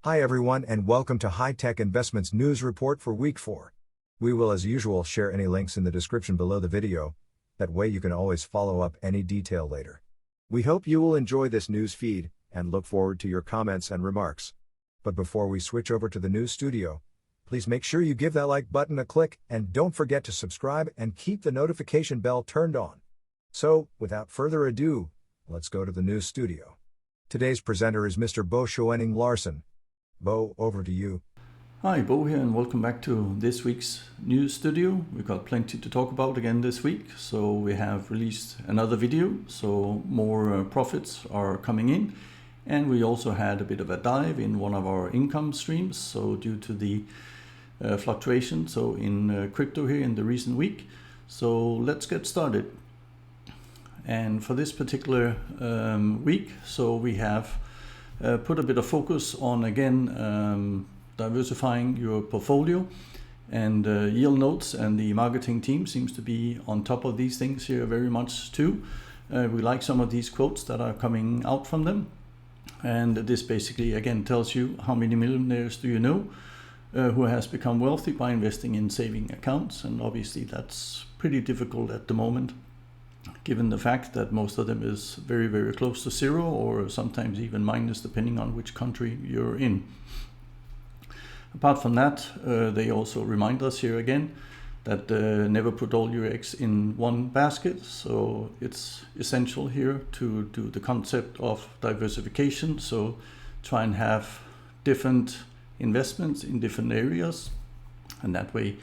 Hi everyone and welcome to High Tech Investments News Report for Week 4. We will as usual share any links in the description below the video, that way you can always follow up any detail later. We hope you will enjoy this news feed, and look forward to your comments and remarks. But before we switch over to the news studio, please make sure you give that like button a click and don't forget to subscribe and keep the notification bell turned on. So, without further ado, let's go to the news studio. Today's presenter is Mr. Bo Schoening Larsen. Bo, over to you. Hi, Bo here, and welcome back to this week's news studio. We've got plenty to talk about again this week. So we have released another video, so more profits are coming in. And we also had a bit of a dive in one of our income streams, so due to the fluctuation in crypto here in the recent week. So let's get started. And for this particular week, so we have put a bit of focus on, again, diversifying your portfolio, and Yield Notes and the marketing team seems to be on top of these things here very much too. We like some of these quotes that are coming out from them, and this basically again tells you how many millionaires do you know who has become wealthy by investing in saving accounts, and obviously that's pretty difficult at the moment, given the fact that most of them is very, very close to zero, or sometimes even minus, depending on which country you're in. Apart from that, they also remind us here again that never put all your eggs in one basket. So it's essential here to do the concept of diversification. So try and have different investments in different areas, and that way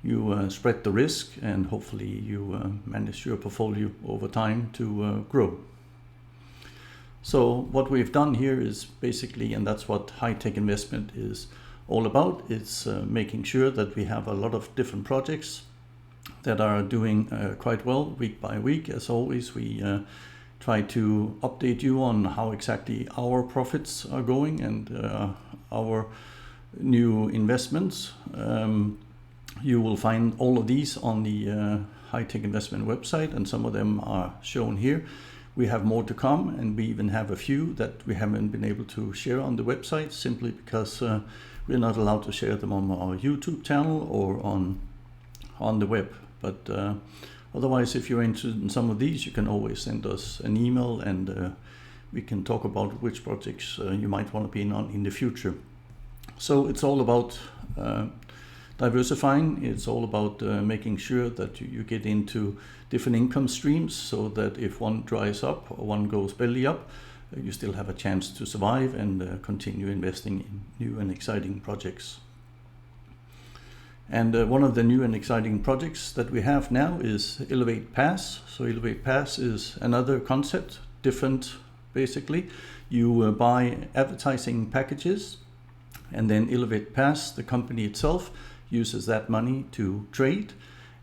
you spread the risk, and hopefully you manage your portfolio over time to grow. So what we've done here is basically, and that's what high-tech investment is all about, it's making sure that we have a lot of different projects that are doing quite well week by week. As always, we try to update you on how exactly our profits are going and our new investments. You will find all of these on the high-tech investment website, and some of them are shown here. We have more to come, and we even have a few that we haven't been able to share on the website, simply because we're not allowed to share them on our YouTube channel or on the web. But otherwise, if you're interested in some of these, you can always send us an email, and we can talk about which projects you might want to be in the future. So it's all about diversifying. It's all about making sure that you get into different income streams, so that if one dries up or one goes belly up, you still have a chance to survive and continue investing in new and exciting projects. And one of the new and exciting projects that we have now is Elevate Pass. So Elevate Pass is another concept, different basically. You buy advertising packages, and then Elevate Pass, the company itself, uses that money to trade.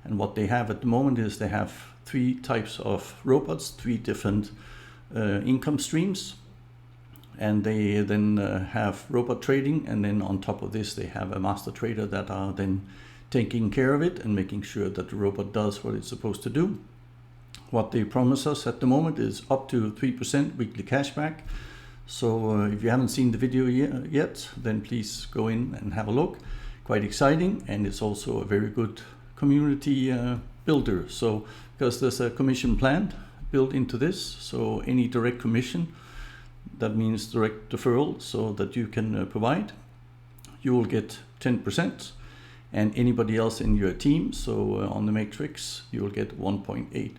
And what they have at the moment is they have 3 types of robots, 3 different income streams, and they then have robot trading, and then on top of this they have a master trader that are then taking care of it and making sure that the robot does what it's supposed to do. What they promise us at the moment is up to 3% weekly cashback. So if you haven't seen the video yet, then please go in and have a look. Quite exciting, and it's also a very good community builder. So because there's a commission plan built into this, so any direct commission, that means direct deferral, so that you can provide, you will get 10%, and anybody else in your team, so on the matrix, you will get 1.8.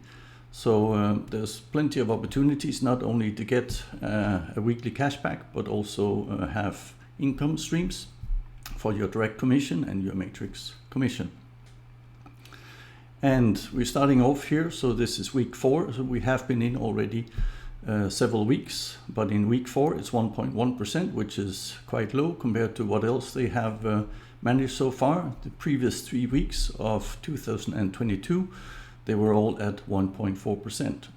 So there's plenty of opportunities, not only to get a weekly cashback, but also have income streams for your direct commission and your matrix commission. And we're starting off here, so this is week 4. So we have been in already several weeks, but in week 4 it's 1.1%, which is quite low compared to what else they have managed so far. The previous 3 weeks of 2022, they were all at 1.4%.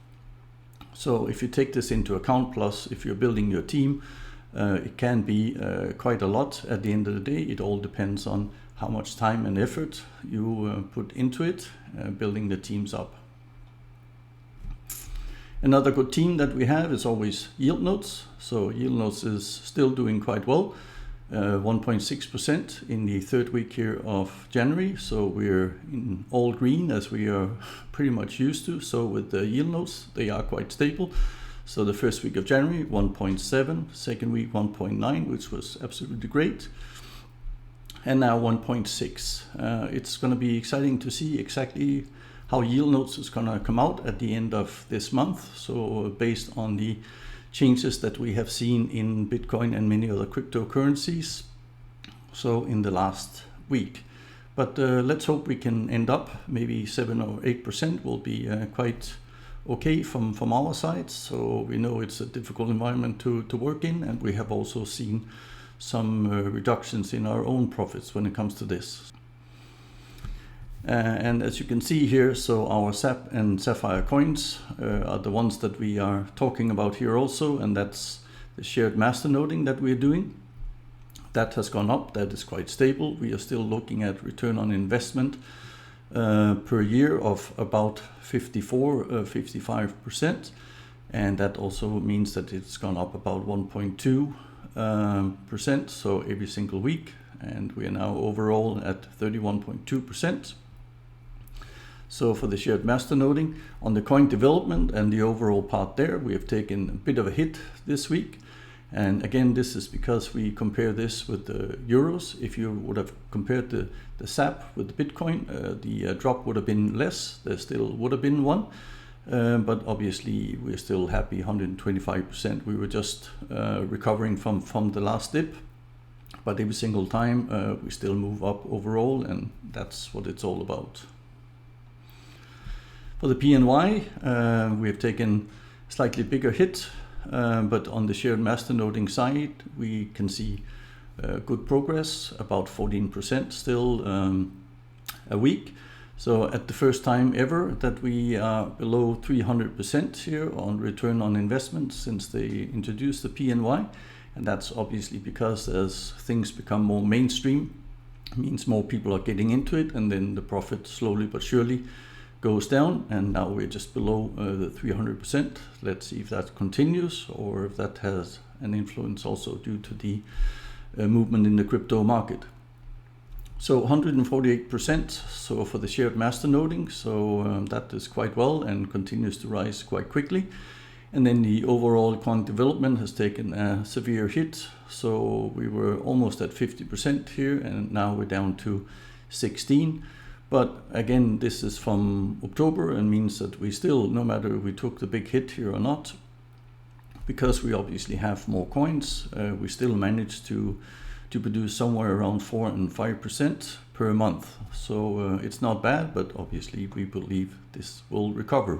So if you take this into account, plus if you're building your team, it can be quite a lot at the end of the day. It all depends on how much time and effort you put into it, building the teams up. Another good team that we have is always Yield Notes. So Yield Notes is still doing quite well. 1.6% in the third week here of January. So we're in all green, as we are pretty much used to. So with the yield notes, they are quite stable. So the first week of January, 1.7, second week 1.9, which was absolutely great. And now 1.6. It's going to be exciting to see exactly how yield notes is going to come out at the end of this month. So based on the changes that we have seen in Bitcoin and many other cryptocurrencies, so in the last week. But let's hope we can end up maybe 7 or 8% will be quite okay from our side. So we know it's a difficult environment to work in, and we have also seen some reductions in our own profits when it comes to this. And as you can see here, so our SAP and Sapphire coins are the ones that we are talking about here also, and that's the shared masternoding that we're doing. That has gone up, that is quite stable. We are still looking at return on investment per year of about 55%, and that also means that it's gone up about 1.2%, so every single week, and we are now overall at 31.2%. So for the shared masternoding, on the coin development and the overall part there, we have taken a bit of a hit this week. And again, this is because we compare this with the euros. If you would have compared the SAP with the Bitcoin, the drop would have been less. There still would have been one. But obviously, we're still happy, 125%. We were just recovering from the last dip. But every single time, we still move up overall, and that's what it's all about. For the PNY, we have taken a slightly bigger hit, but on the shared masternoding side, we can see good progress, about 14% still a week. So at the first time ever that we are below 300% here on return on investment since they introduced the PNY. And that's obviously because as things become more mainstream, it means more people are getting into it, and then the profit slowly but surely goes down, and now we're just below the 300%. Let's see if that continues or if that has an influence also due to the movement in the crypto market. So 148% so for the shared masternoding, so that is quite well and continues to rise quite quickly. And then the overall coin development has taken a severe hit, so we were almost at 50% here, and now we're down to 16%. But again, this is from October and means that we still, no matter if we took the big hit here or not, because we obviously have more coins, we still managed to produce somewhere around 4 and 5% per month. So it's not bad, but obviously we believe this will recover.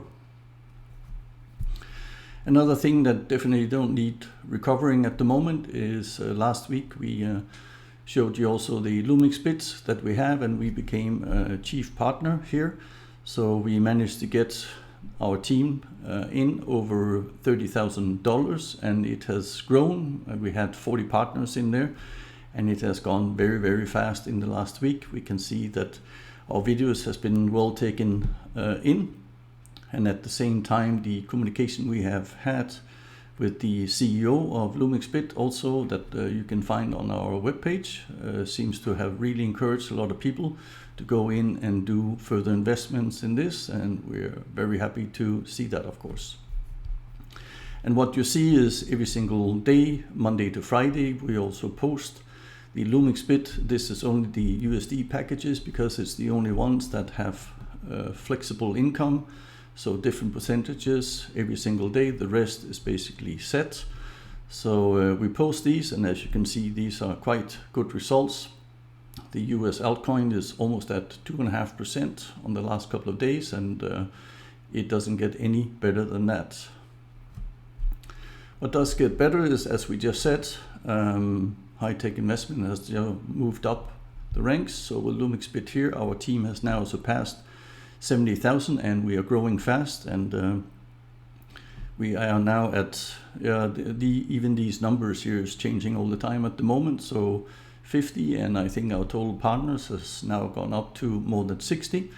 Another thing that definitely don't need recovering at the moment is last week we showed you also the LumixBit that we have, and we became a chief partner here. So we managed to get our team in over $30,000, and it has grown. We had 40 partners in there, and it has gone very, very fast in the last week. We can see that our videos has been well taken in, and at the same time the communication we have had with the CEO of LumixBit also that you can find on our webpage seems to have really encouraged a lot of people to go in and do further investments in this, and we're very happy to see that, of course. And what you see is every single day, Monday to Friday, we also post the LumixBit. This is only the USD packages because it's the only ones that have flexible income. So different percentages every single day. The rest is basically set. So we post these, and as you can see, these are quite good results. The US altcoin is almost at 2.5% on the last couple of days, and it doesn't get any better than that. What does get better is, as we just said, high-tech investment has moved up the ranks. So with LumixBit here, our team has now surpassed 70,000, and we are growing fast, and we are now at even these numbers here is changing all the time at the moment. So 50, and I think our total partners has now gone up to more than 60.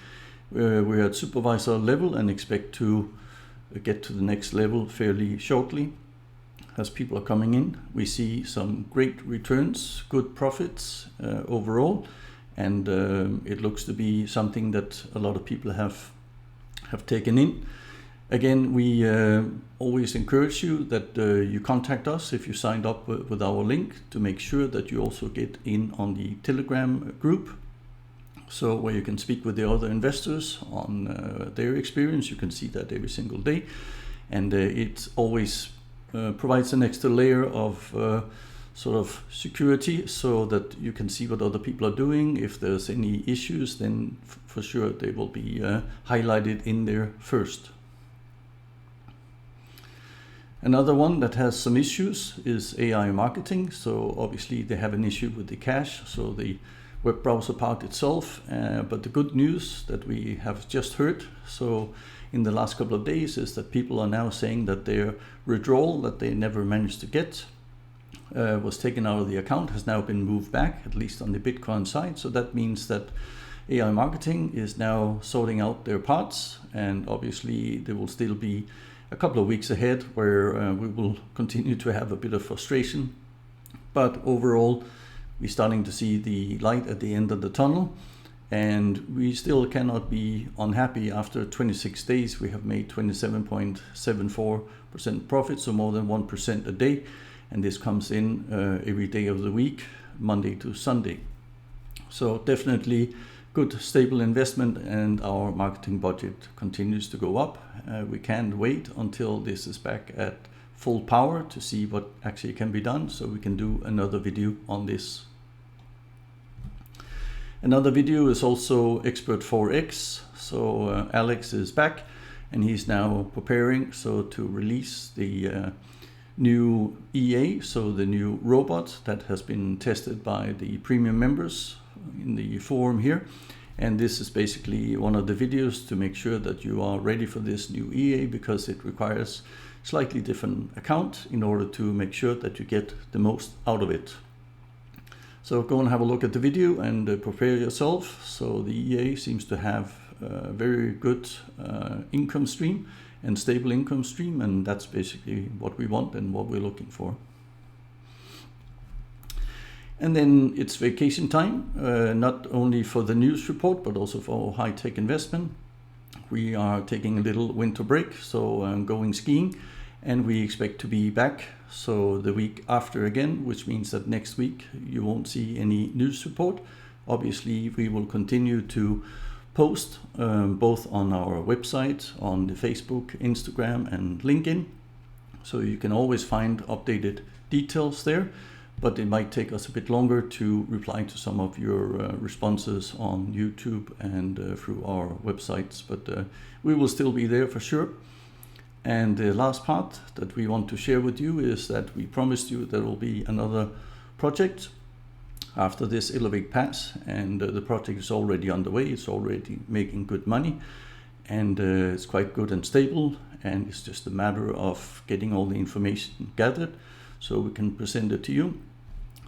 We're at supervisor level and expect to get to the next level fairly shortly. as people are coming in. We see some great returns, good profits overall, and it looks to be something that a lot of people have taken in. Again, we always encourage you that you contact us if you signed up with our link, to make sure that you also get in on the Telegram group, so where you can speak with the other investors on their experience. You can see that every single day, and it always provides an extra layer of sort of security, so that you can see what other people are doing. If there's any issues, then for sure they will be highlighted in there first. Another one that has some issues is AI marketing. So obviously they have an issue with the cache, so the web browser part itself. But the good news that we have just heard, so in the last couple of days, is that people are now saying that their withdrawal that they never managed to get was taken out of the account, has now been moved back, at least on the Bitcoin side. So that means that AI marketing is now sorting out their parts, and obviously there will still be a couple of weeks ahead where we will continue to have a bit of frustration. But overall, we're starting to see the light at the end of the tunnel, and we still cannot be unhappy. After 26 days, we have made 27.74% profit, so more than 1% a day. And this comes in every day of the week, Monday to Sunday. So definitely good, stable investment, and our marketing budget continues to go up. We can't wait until this is back at full power to see what actually can be done, so we can do another video on this. Another video is also Expert4X. So Alex is back, and he's now preparing to release the new EA, so the new robot that has been tested by the premium members in the forum here. And this is basically one of the videos to make sure that you are ready for this new EA, because it requires slightly different account in order to make sure that you get the most out of it. So go and have a look at the video and prepare yourself. So the EA seems to have a very good income stream and stable income stream, and that's basically what we want and what we're looking for. And then it's vacation time, not only for the news report, but also for High Tech Investment. We are taking a little winter break, so going skiing, and we expect to be back so the week after again, which means that next week you won't see any news report. Obviously, we will continue to post both on our website, on the Facebook, Instagram, and LinkedIn. So you can always find updated details there, but it might take us a bit longer to reply to some of your responses on YouTube and through our websites, but we will still be there for sure. And the last part that we want to share with you is that we promised you there will be another project after this Elevate Pass, and the project is already underway. It's already making good money, and it's quite good and stable, and it's just a matter of getting all the information gathered so we can present it to you.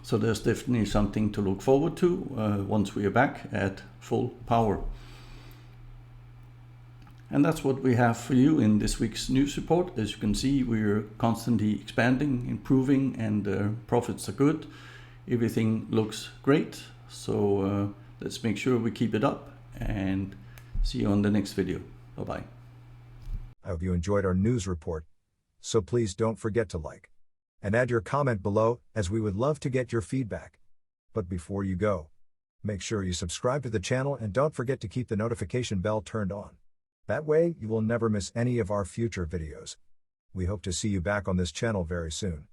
So there's definitely something to look forward to once we are back at full power. And that's what we have for you in this week's news report. As you can see, we're constantly expanding, improving, and profits are good. Everything looks great. So let's make sure we keep it up, and see you on the next video. Bye-bye. I hope you enjoyed our news report. So please don't forget to like and add your comment below, as we would love to get your feedback. But before you go, make sure you subscribe to the channel and don't forget to keep the notification bell turned on. That way, you will never miss any of our future videos. We hope to see you back on this channel very soon.